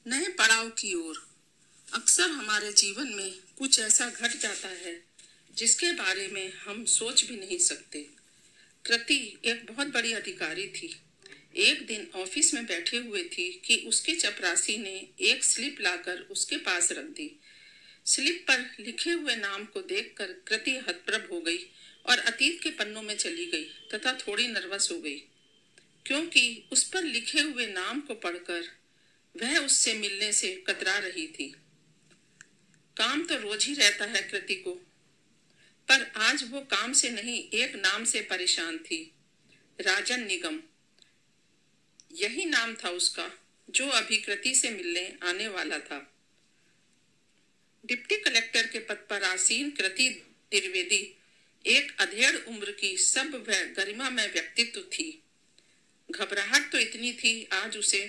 नए पड़ाव की ओर। अक्सर हमारे जीवन में कुछ ऐसा घट जाता है जिसके बारे में हम सोच भी नहीं सकते। कृति एक बहुत बड़ी अधिकारी थी। एक दिन ऑफिस में बैठे हुए थी कि उसके चपरासी ने एक स्लिप लाकर उसके पास रख दी। स्लिप पर लिखे हुए नाम को देखकर कृति हतप्रभ हो गई और अतीत के पन्नों में चली गई तथा थोड़ी नर्वस हो गई, क्योंकि उस पर लिखे हुए नाम को पढ़कर वह उससे मिलने से कतरा रही थी। काम तो रोज ही रहता है कृति को, पर आज वो काम से नहीं एक नाम से परेशान थी, राजन निगम। यही नाम था उसका जो अभी कृति से मिलने आने वाला था। डिप्टी कलेक्टर के पद पर आसीन कृति द्विवेदी एक अधेड़ उम्र की सब वह गरिमामय व्यक्तित्व थी। घबराहट तो इतनी थी आज उसे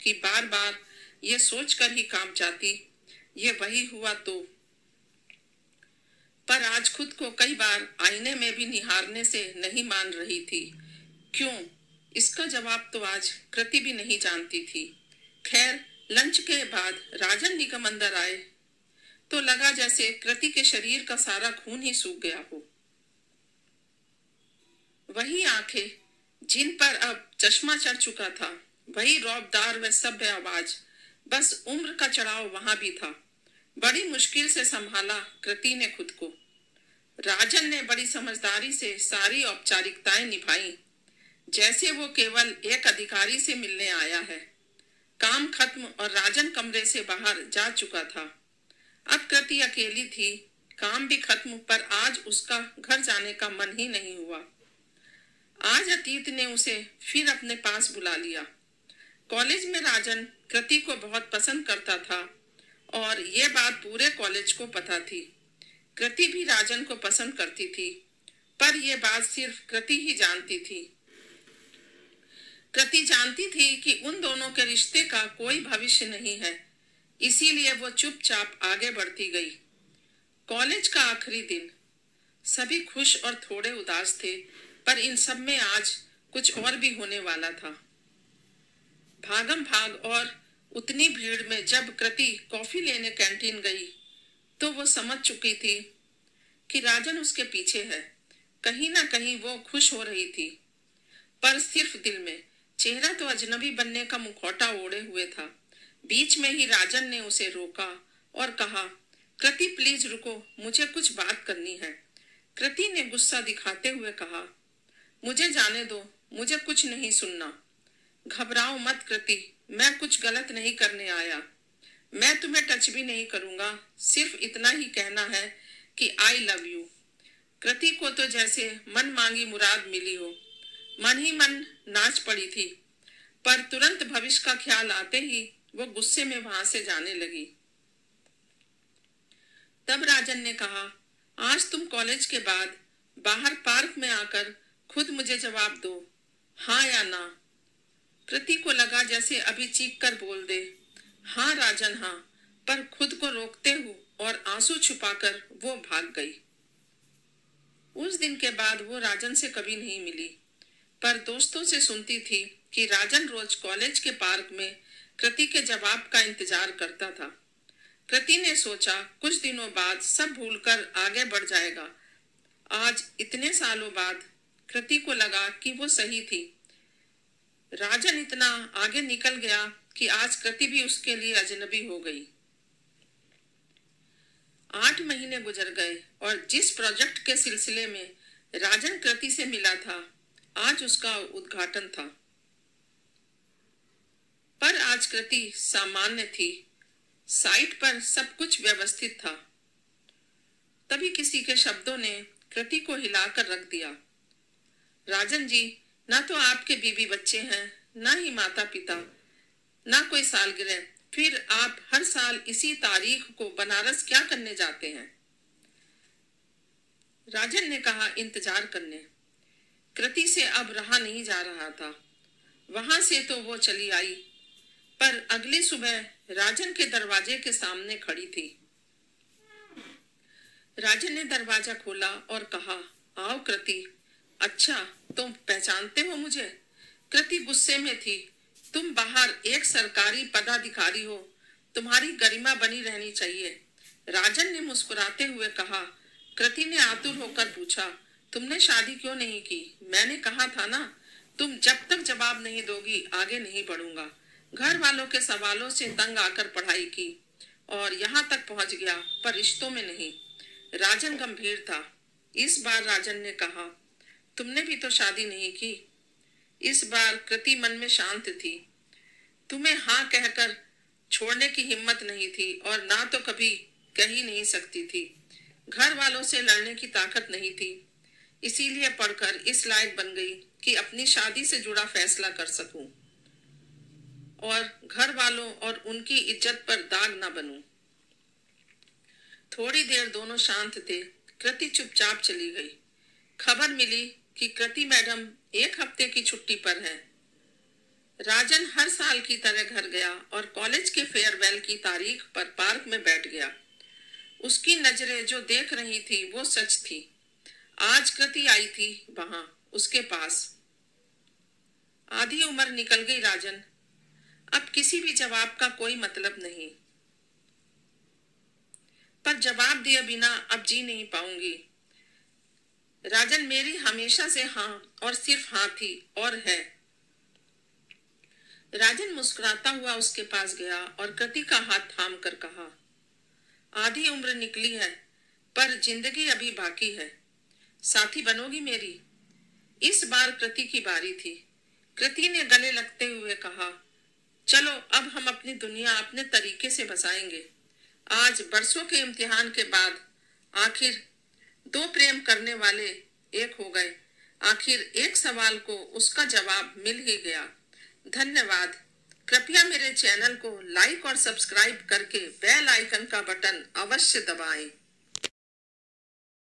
कि बार बार ये सोचकर ही काम जाती, ये वही हुआ तो। पर आज खुद को कई बार आईने में भी निहारने से नहीं मान रही थी। क्यों? इसका जवाब तो आज कृति भी नहीं जानती थी। खैर, लंच के बाद राजन निगम अंदर आए तो लगा जैसे कृति के शरीर का सारा खून ही सूख गया हो। वही आंखें जिन पर अब चश्मा चढ़ चुका था, वही रौबदार व सभ्य आवाज, बस उम्र का चढ़ाव वहां भी था। बड़ी मुश्किल से संभाला कृति ने खुद को। राजन ने बड़ी समझदारी से सारी औपचारिकताएं निभाई, जैसे वो केवल एक अधिकारी से मिलने आया है। काम खत्म और राजन कमरे से बाहर जा चुका था। अब कृति अकेली थी। काम भी खत्म, पर आज उसका घर जाने का मन ही नहीं हुआ। आज अतीत ने उसे फिर अपने पास बुला लिया। कॉलेज में राजन कृति को बहुत पसंद करता था और ये बात पूरे कॉलेज को पता थी। कृति भी राजन को पसंद करती थी, पर यह बात सिर्फ कृति ही जानती थी। कृति जानती थी कि उन दोनों के रिश्ते का कोई भविष्य नहीं है, इसीलिए वो चुपचाप आगे बढ़ती गई। कॉलेज का आखिरी दिन। सभी खुश और थोड़े उदास थे, पर इन सब में आज कुछ और भी होने वाला था। भागम भाग और उतनी भीड़ में जब कृति कॉफी लेने कैंटीन गई तो वो समझ चुकी थी कि राजन उसके पीछे है। कहीं ना कहीं वो खुश हो रही थी, पर सिर्फ दिल में। चेहरा तो अजनबी बनने का मुखौटा ओढ़े हुए था। बीच में ही राजन ने उसे रोका और कहा, कृति प्लीज रुको, मुझे कुछ बात करनी है। कृति ने गुस्सा दिखाते हुए कहा, मुझे जाने दो, मुझे कुछ नहीं सुनना। घबराओ मत कृति, मैं कुछ गलत नहीं करने आया। मैं तुम्हें टच भी नहीं करूंगा, सिर्फ इतना ही कहना है कि आई लव यू। कृति को तो जैसे मन मांगी मुराद मिली हो। मन ही मन नाच पड़ी थी, पर तुरंत भविष्य का ख्याल आते ही वो गुस्से में वहां से जाने लगी। तब राजन ने कहा, आज तुम कॉलेज के बाद बाहर पार्क में आकर खुद मुझे जवाब दो, हाँ या ना। कृति को लगा जैसे अभी चीख कर बोल दे, हाँ राजन हाँ, पर खुद को रोकते हुए और आंसू छुपाकर वो भाग गई। उस दिन के बाद वो राजन से कभी नहीं मिली, पर दोस्तों से सुनती थी कि राजन रोज कॉलेज के पार्क में कृति के जवाब का इंतजार करता था। कृति ने सोचा कुछ दिनों बाद सब भूलकर आगे बढ़ जाएगा। आज इतने सालों बाद कृति को लगा कि वो सही थी। राजन इतना आगे निकल गया कि आज कृति भी उसके लिए अजनबी हो गई। 8 महीने गुजर गए और जिस प्रोजेक्ट के सिलसिले में राजन कृति से मिला था, आज उसका उद्घाटन था। पर आज कृति सामान्य थी। साइट पर सब कुछ व्यवस्थित था। तभी किसी के शब्दों ने कृति को हिलाकर रख दिया। राजन जी, ना तो आपके बीवी बच्चे हैं, ना ही माता पिता, ना कोई सालगिरह, फिर आप हर साल इसी तारीख को बनारस क्या करने जाते हैं? राजन ने कहा, इंतजार करने। कृति से अब रहा नहीं जा रहा था। वहां से तो वो चली आई, पर अगली सुबह राजन के दरवाजे के सामने खड़ी थी। राजन ने दरवाजा खोला और कहा, आओ कृति। अच्छा, तुम पहचानते हो मुझे? कृति गुस्से में थी। तुम बाहर एक सरकारी पदाधिकारी हो तुम्हारी गरिमा बनी रहनी चाहिए। राजन ने मुस्कुराते हुए कहा। कृति ने आतुर होकर पूछा, तुमने शादी क्यों नहीं की? मैंने कहा था ना, तुम जब तक जवाब नहीं दोगी आगे नहीं बढ़ूंगा। घर वालों के सवालों से तंग आकर पढ़ाई की और यहाँ तक पहुंच गया, पर रिश्तों में नहीं। राजन गंभीर था। इस बार राजन ने कहा, तुमने भी तो शादी नहीं की। इस बार कृति मन में शांत थी। तुम्हें हाँ कहकर छोड़ने की हिम्मत नहीं थी और ना तो कभी कह ही नहीं सकती थी। घर वालों से लड़ने की ताकत नहीं थी, इसीलिए पढ़कर इस लायक बन गई कि अपनी शादी से जुड़ा फैसला कर सकूं और घर वालों और उनकी इज्जत पर दाग ना बनूं। थोड़ी देर दोनों शांत थे। कृति चुपचाप चली गई। खबर मिली कि कृति मैडम 1 हफ्ते की छुट्टी पर है। राजन हर साल की तरह घर गया और कॉलेज के फेयरवेल की तारीख पर पार्क में बैठ गया। उसकी नजरें जो देख रही थी वो सच थी। आज कृति आई थी वहां उसके पास। आधी उम्र निकल गई राजन, अब किसी भी जवाब का कोई मतलब नहीं। पर जवाब दिए बिना अब जी नहीं पाऊंगी। राजन, मेरी हमेशा से हाँ और सिर्फ हाँ थी और है। राजन मुस्कुराता हुआ उसके पास गया और कृति का हाथ थाम कर कहा, आधी उम्र निकली है पर जिंदगी अभी बाकी है। साथी बनोगी मेरी? इस बार कृति की बारी थी। कृति ने गले लगते हुए कहा, चलो अब हम अपनी दुनिया अपने तरीके से बसाएंगे। आज बरसों के इम्तिहान के बाद आखिर 2 प्रेम करने वाले एक हो गए। आखिर एक सवाल को उसका जवाब मिल ही गया। धन्यवाद। कृपया मेरे चैनल को लाइक और सब्सक्राइब करके बेल आइकन का बटन अवश्य दबाएं।